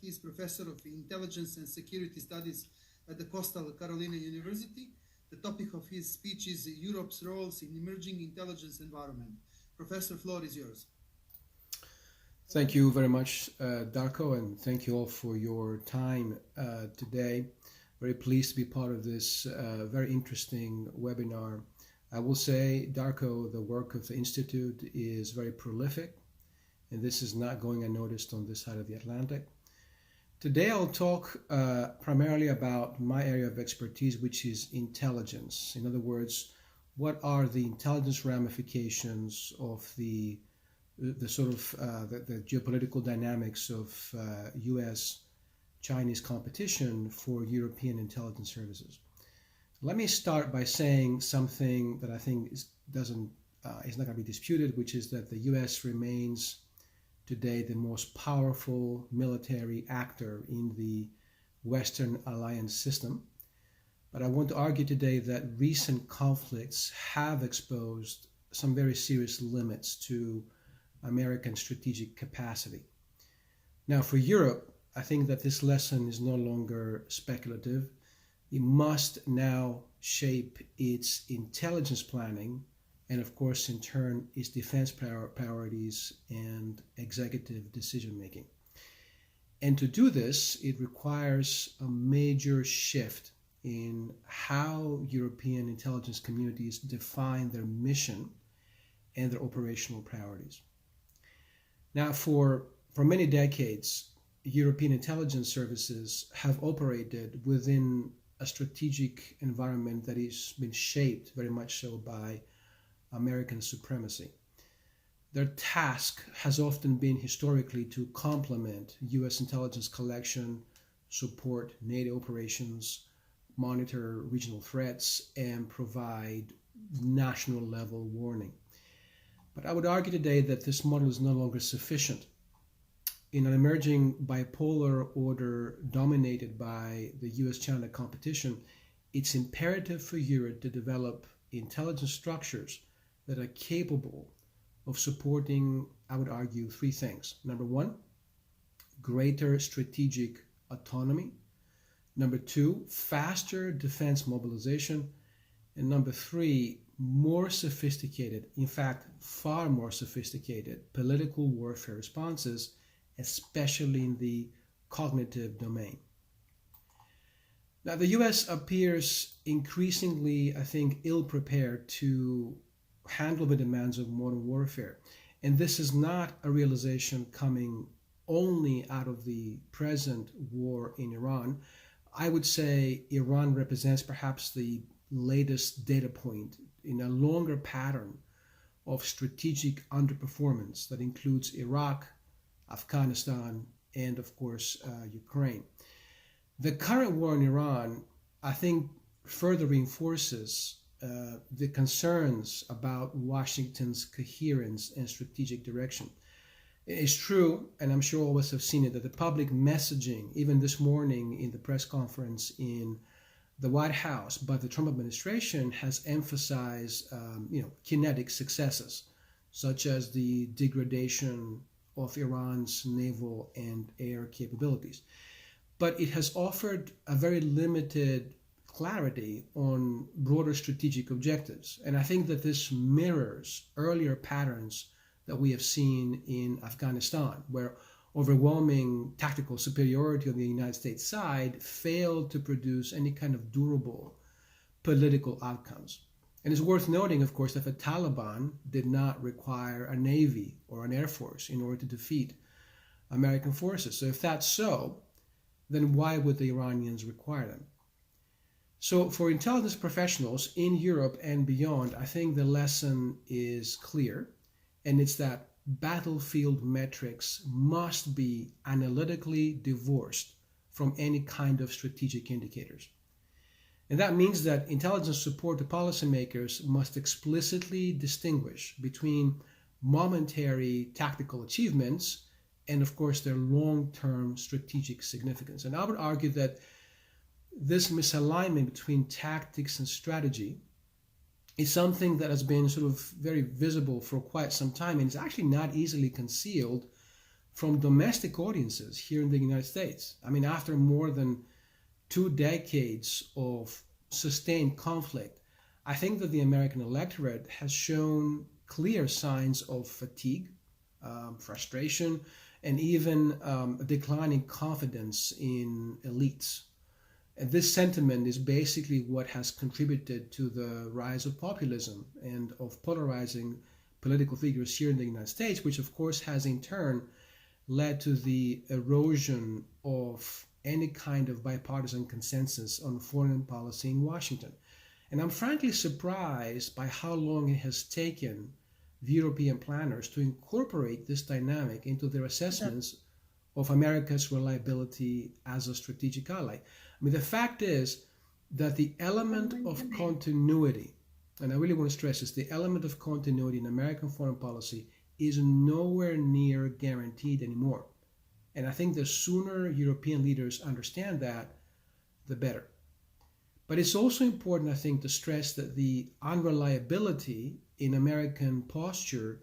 He is Professor of Intelligence and Security Studies at the Coastal Carolina University. The topic of his speech is Europe's roles in emerging intelligence environment. Professor, floor is yours. Thank you very much, Darko, and thank you all for your time today. Very pleased to be part of this very interesting webinar. I will say, Darko, the work of the Institute is very prolific, and this is not going unnoticed on this side of the Atlantic. Today I'll talk primarily about my area of expertise, which is intelligence. In other words, what are the intelligence ramifications of the geopolitical dynamics of US-Chinese competition for European intelligence services. Let me start by saying something that I think is not going to be disputed, which is that the US remains today the most powerful military actor in the Western alliance system. But I want to argue today that recent conflicts have exposed some very serious limits to American strategic capacity. Now, for Europe, I think that this lesson is no longer speculative. It must now shape its intelligence planning and, of course, in turn, its defense priorities and executive decision-making. And to do this, it requires a major shift in how European intelligence communities define their mission and their operational priorities. Now, for many decades, European intelligence services have operated within a strategic environment that has been shaped very much so by American supremacy. Their task has often been historically to complement U.S. intelligence collection, support NATO operations, monitor regional threats, and provide national level warning. But I would argue today that this model is no longer sufficient. In an emerging bipolar order dominated by the US-China competition, it's imperative for Europe to develop intelligence structures that are capable of supporting, I would argue, three things. Number one, greater strategic autonomy. Number two, faster defense mobilization. And number three, more sophisticated, in fact, far more sophisticated political warfare responses, especially in the cognitive domain. Now, the US appears increasingly, I think, ill-prepared to handle the demands of modern warfare. And this is not a realization coming only out of the present war in Iran. I would say Iran represents perhaps the latest data point in a longer pattern of strategic underperformance that includes Iraq, Afghanistan, and of course, Ukraine. The current war in Iran, I think, further reinforces the concerns about Washington's coherence and strategic direction. It's true, and I'm sure all of us have seen it, that the public messaging, even this morning in the press conference in the White House by the Trump administration, has emphasized kinetic successes, such as the degradation of Iran's naval and air capabilities. But it has offered a very limited clarity on broader strategic objectives. And I think that this mirrors earlier patterns that we have seen in Afghanistan, where overwhelming tactical superiority on the United States side failed to produce any kind of durable political outcomes. And it's worth noting, of course, that the Taliban did not require a navy or an air force in order to defeat American forces. So if that's so, then why would the Iranians require them? So for intelligence professionals in Europe and beyond, I think the lesson is clear, and it's that battlefield metrics must be analytically divorced from any kind of strategic indicators. And that means that intelligence support to policymakers must explicitly distinguish between momentary tactical achievements and, of course, their long-term strategic significance. And I would argue that this misalignment between tactics and strategy is something that has been sort of very visible for quite some time, and it's actually not easily concealed from domestic audiences here in the United States. I mean, after more than 2 decades of sustained conflict, I think that the American electorate has shown clear signs of fatigue, frustration, and even a declining confidence in elites. And this sentiment is basically what has contributed to the rise of populism and of polarizing political figures here in the United States, which of course has in turn led to the erosion of any kind of bipartisan consensus on foreign policy in Washington. And I'm frankly surprised by how long it has taken the European planners to incorporate this dynamic into their assessments of America's reliability as a strategic ally. I mean, the fact is that the element of continuity, and I really want to stress this, the element of continuity in American foreign policy is nowhere near guaranteed anymore. And I think the sooner European leaders understand that, the better. But it's also important, I think, to stress that the unreliability in American posture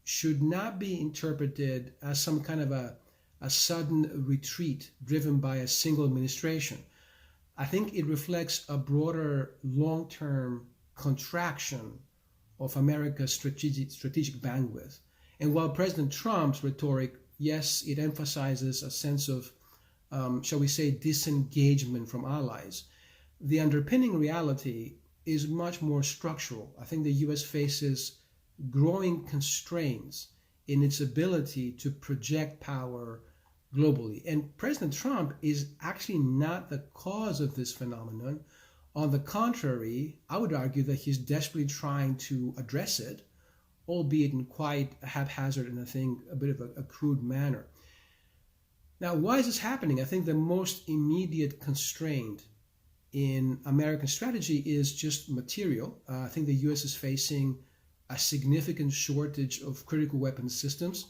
should not be interpreted as some kind of a sudden retreat driven by a single administration. I think it reflects a broader long-term contraction of America's strategic bandwidth. And while President Trump's rhetoric, yes, it emphasizes a sense of, shall we say, disengagement from allies, the underpinning reality is much more structural. I think the U.S. faces growing constraints in its ability to project power globally. And President Trump is actually not the cause of this phenomenon. On the contrary, I would argue that he's desperately trying to address it, albeit in quite a haphazard and I think a bit of a crude manner. Now, why is this happening? I think the most immediate constraint in American strategy is just material. I think the U.S. is facing a significant shortage of critical weapons systems.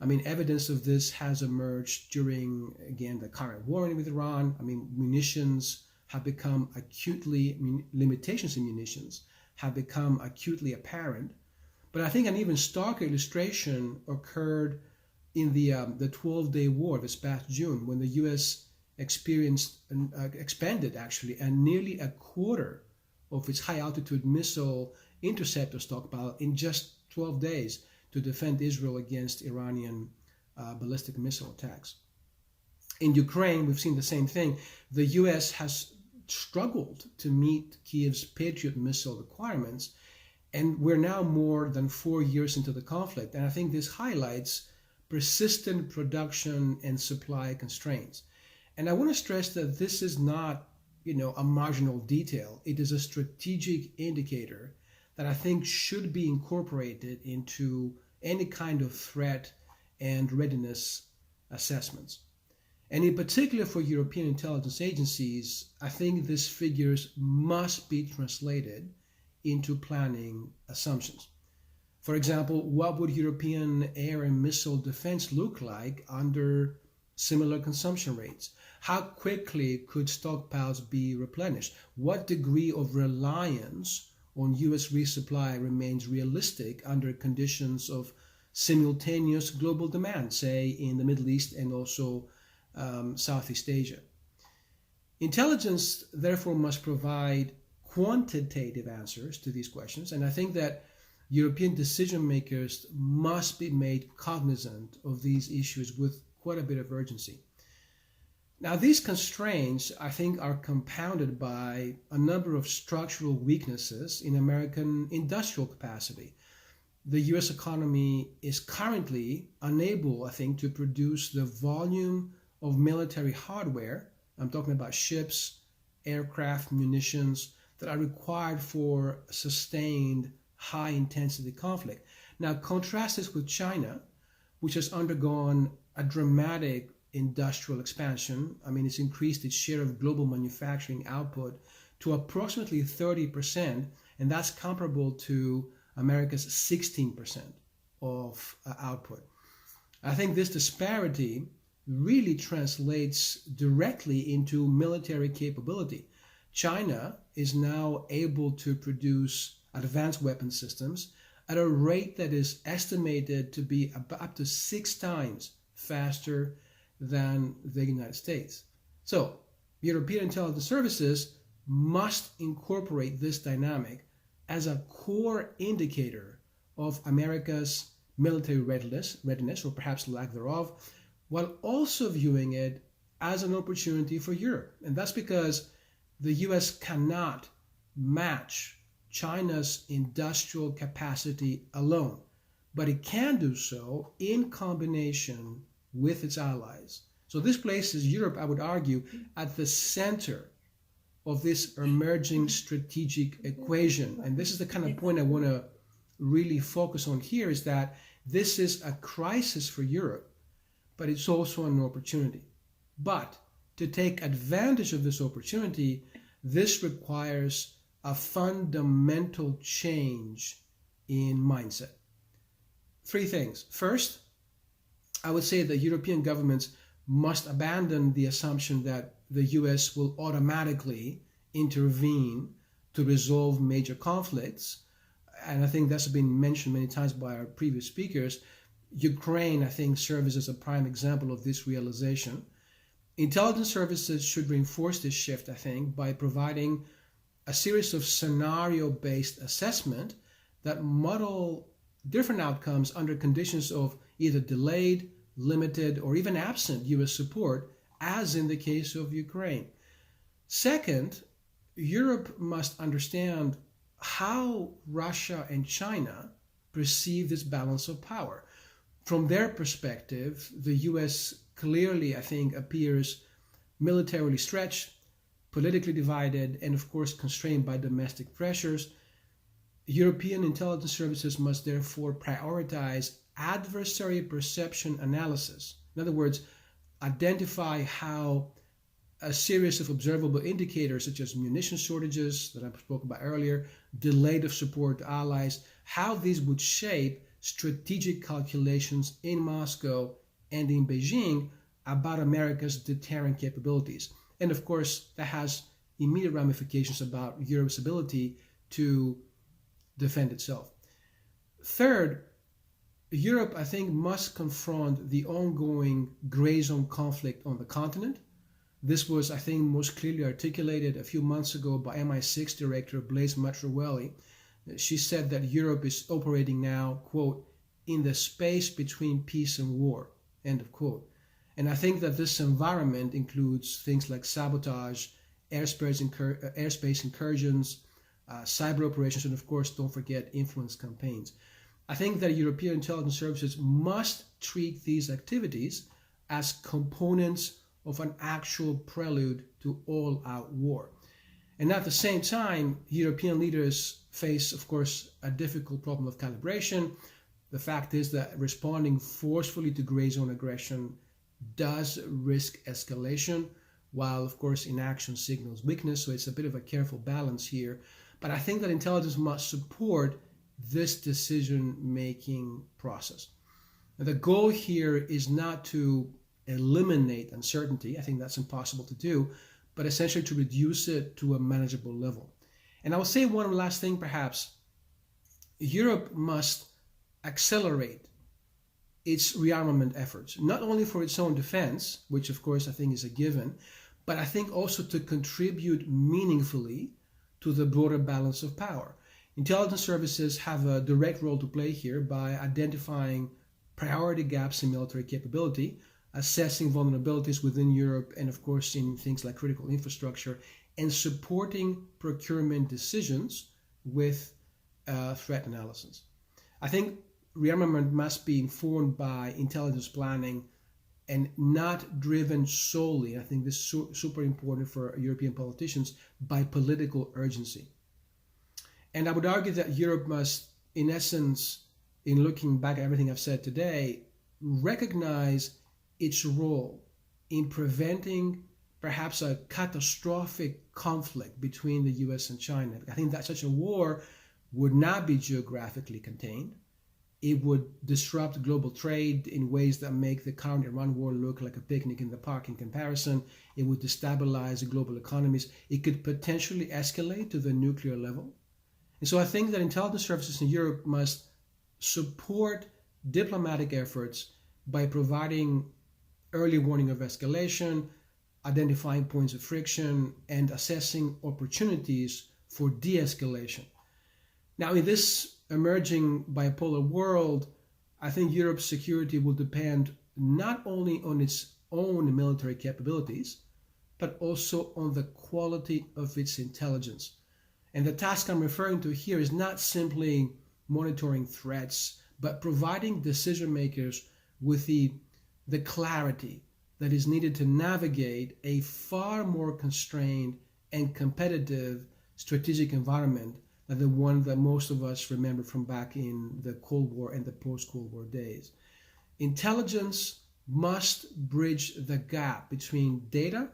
I mean, evidence of this has emerged during, again, the current war with Iran. I mean, munitions have become limitations in munitions have become acutely apparent. But I think an even starker illustration occurred in the 12-day war this past June, when the U.S. expanded actually, and nearly a quarter of its high-altitude missile interceptor stockpile in just 12 days to defend Israel against Iranian ballistic missile attacks. In Ukraine, we've seen the same thing. The U.S. has struggled to meet Kiev's Patriot missile requirements, and we're now more than 4 years into the conflict. And I think this highlights persistent production and supply constraints. And I want to stress that this is not, a marginal detail. It is a strategic indicator that I think should be incorporated into any kind of threat and readiness assessments. And in particular for European intelligence agencies, I think these figures must be translated into planning assumptions. For example, what would European air and missile defense look like under similar consumption rates? How quickly could stockpiles be replenished? What degree of reliance on U.S. resupply remains realistic under conditions of simultaneous global demand, say in the Middle East and also Southeast Asia? Intelligence, therefore, must provide quantitative answers to these questions, and I think that European decision makers must be made cognizant of these issues with quite a bit of urgency. Now, these constraints, I think, are compounded by a number of structural weaknesses in American industrial capacity. The U.S. economy is currently unable, I think, to produce the volume of military hardware, I'm talking about ships, aircraft, munitions, that are required for sustained high-intensity conflict. Now, contrast this with China, which has undergone a dramatic industrial expansion. I mean, it's increased its share of global manufacturing output to approximately 30%, and that's comparable to America's 16% of output. I think this disparity really translates directly into military capability. China is now able to produce advanced weapon systems at a rate that is estimated to be up to 6 times faster than the United States. So, European intelligence services must incorporate this dynamic as a core indicator of America's military readiness, or perhaps lack thereof, while also viewing it as an opportunity for Europe. And that's because the US cannot match China's industrial capacity alone, but it can do so in combination with its allies. So this places Europe, I would argue, at the center of this emerging strategic equation. And this is the kind of point I want to really focus on here, is that this is a crisis for Europe, but it's also an opportunity. But to take advantage of this opportunity, this requires a fundamental change in mindset. Three things. First, I would say that European governments must abandon the assumption that the US will automatically intervene to resolve major conflicts. And I think that's been mentioned many times by our previous speakers. Ukraine, I think, serves as a prime example of this realization. Intelligence services should reinforce this shift, I think, by providing a series of scenario-based assessment that model different outcomes under conditions of either delayed, limited, or even absent US support, as in the case of Ukraine. Second, Europe must understand how Russia and China perceive this balance of power. From their perspective, the US clearly, I think, appears militarily stretched, politically divided, and of course constrained by domestic pressures. European intelligence services must therefore prioritize adversary perception analysis. In other words, identify how a series of observable indicators such as munition shortages that I spoke about earlier, delayed of support to allies, how these would shape strategic calculations in Moscow and in Beijing about America's deterrent capabilities. And of course, that has immediate ramifications about Europe's ability to defend itself. Third, Europe, I think, must confront the ongoing gray zone conflict on the continent. This was, I think, most clearly articulated a few months ago by MI6 Director Blaise Matruelli. She said that Europe is operating now, quote, in the space between peace and war, end of quote. And I think that this environment includes things like sabotage, airspace incursions, cyber operations, and of course, don't forget influence campaigns. I think that European intelligence services must treat these activities as components of an actual prelude to all-out war. And at the same time, European leaders face, of course, a difficult problem of calibration. The fact is that responding forcefully to gray zone aggression does risk escalation, while, of course, inaction signals weakness. So it's a bit of a careful balance here. But I think that intelligence must support this decision-making process. Now, the goal here is not to eliminate uncertainty. I think that's impossible to do, but essentially to reduce it to a manageable level. And I will say one last thing, perhaps. Europe must accelerate its rearmament efforts, not only for its own defense, which of course I think is a given, but I think also to contribute meaningfully to the broader balance of power. Intelligence services have a direct role to play here by identifying priority gaps in military capability, assessing vulnerabilities within Europe, and of course in things like critical infrastructure, and supporting procurement decisions with threat analysis. I think rearmament must be informed by intelligence planning and not driven solely, I think this is super important for European politicians, by political urgency. And I would argue that Europe must, in essence, in looking back at everything I've said today, recognize its role in preventing perhaps a catastrophic conflict between the US and China. I think that such a war would not be geographically contained. It would disrupt global trade in ways that make the current Iran war look like a picnic in the park in comparison. It would destabilize global economies. It could potentially escalate to the nuclear level. And so I think that intelligence services in Europe must support diplomatic efforts by providing early warning of escalation, identifying points of friction, and assessing opportunities for de-escalation. Now, in this emerging bipolar world, I think Europe's security will depend not only on its own military capabilities, but also on the quality of its intelligence. And the task I'm referring to here is not simply monitoring threats, but providing decision makers with the clarity that is needed to navigate a far more constrained and competitive strategic environment than the one that most of us remember from back in the Cold War and the post-Cold War days. Intelligence must bridge the gap between data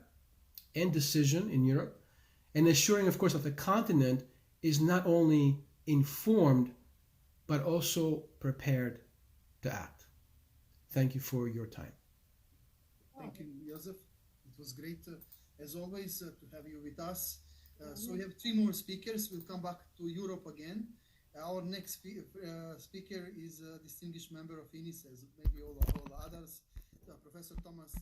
and decision in Europe, and ensuring, of course, that the continent is not only informed, but also prepared to act. Thank you for your time. Thank you, Joseph. It was great, as always, to have you with us. So we have 3 more speakers. We'll come back to Europe again. Our next speaker is a distinguished member of INIS, as maybe all others, Professor Thomas